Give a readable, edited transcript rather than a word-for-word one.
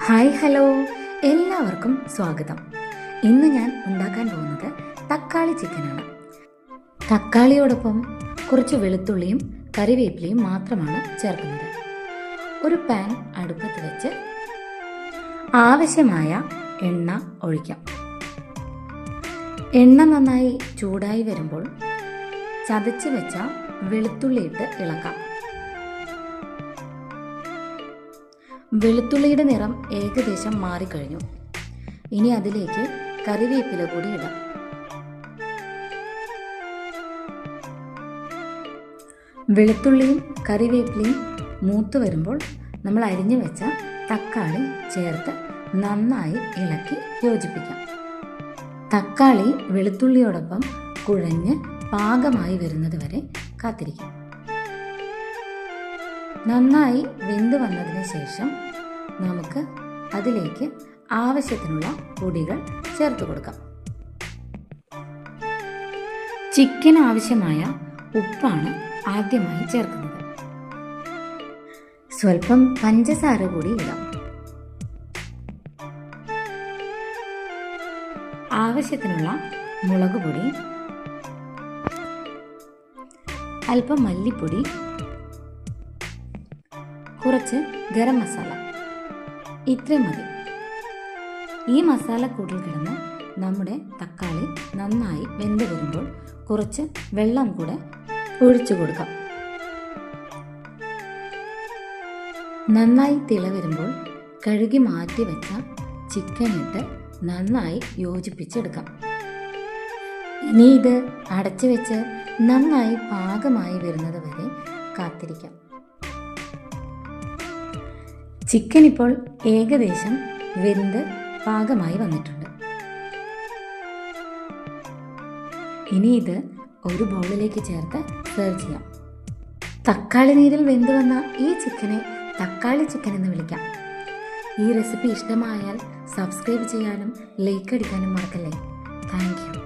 Hi hello, എല്ലാവർക്കും സ്വാഗതം. ഇന്ന് ഞാൻ ഉണ്ടാക്കാൻ പോകുന്നത് തക്കാളി ചിക്കനാണ്. തക്കാളിയോടൊപ്പം കുറച്ച് വെളുത്തുള്ളിയും കറിവേപ്പിലയും മാത്രമാണ് ചേർക്കുന്നത്. ഒരു പാൻ അടുപ്പത്ത് വെച്ച് ആവശ്യമായ എണ്ണ ഒഴിക്കാം. എണ്ണ നന്നായി ചൂടായി വരുമ്പോൾ ചതച്ച് വെച്ച വെളുത്തുള്ളി ഇട്ട് ഇളക്കാം. വെളുത്തുള്ളിയുടെ നിറം ഏകദേശം മാറിക്കഴിഞ്ഞു. ഇനി അതിലേക്ക് കറിവേപ്പില കൂടി ഇടാം. വെളുത്തുള്ളിയും കറിവേപ്പിലയും മൂത്ത് വരുമ്പോൾ നമ്മൾ അരിഞ്ഞു വെച്ച തക്കാളി ചേർത്ത് നന്നായി ഇളക്കി യോജിപ്പിക്കാം. തക്കാളി വെളുത്തുള്ളിയോടൊപ്പം കുഴഞ്ഞ് പാകമായി വരുന്നത് വരെ കാത്തിരിക്കാം. നന്നായി വെന്ത് വന്നതിന് ശേഷം നമുക്ക് അതിലേക്ക് ആവശ്യത്തിനുള്ള പൊടികൾ ചേർത്ത് കൊടുക്കാം. ചിക്കൻ ആവശ്യമായ ഉപ്പാണ് ആദ്യമായി ചേർക്കുന്നത്. സ്വല്പം പഞ്ചസാര കൂടി ഇടാം. ആവശ്യത്തിനുള്ള മുളക് പൊടി, അല്പം മല്ലിപ്പൊടി, കുറച്ച് ഗരം മസാല, ഇത്രയും മതി. ഈ മസാലക്കൂട്ടിൽ കിടന്ന് നമ്മുടെ തക്കാളി നന്നായി വെന്ത് വരുമ്പോൾ കുറച്ച് വെള്ളം കൂടെ ഒഴിച്ചു കൊടുക്കാം. നന്നായി തിള വരുമ്പോൾ കഴുകി മാറ്റി വെച്ച ചിക്കൻ ഇട്ട് നന്നായി യോജിപ്പിച്ചെടുക്കാം. ഇനി ഇത് അടച്ചു വെച്ച് നന്നായി പാകമായി വരുന്നത് വരെ കാത്തിരിക്കാം. ചിക്കൻ ഇപ്പോൾ ഏകദേശം വെന്ത് പാകമായി വന്നിട്ടുണ്ട്. ഇനി ഇത് ഒരു ബൗളിലേക്ക് ചേർത്ത് സെർവ് ചെയ്യാം. തക്കാളി നീരിൽ വെന്ത് വന്ന ഈ ചിക്കനെ തക്കാളി ചിക്കൻ എന്ന് വിളിക്കാം. ഈ റെസിപ്പി ഇഷ്ടമായാൽ സബ്സ്ക്രൈബ് ചെയ്യാനും ലൈക്ക് അടിക്കാനും മറക്കല്ലേ. Thank you.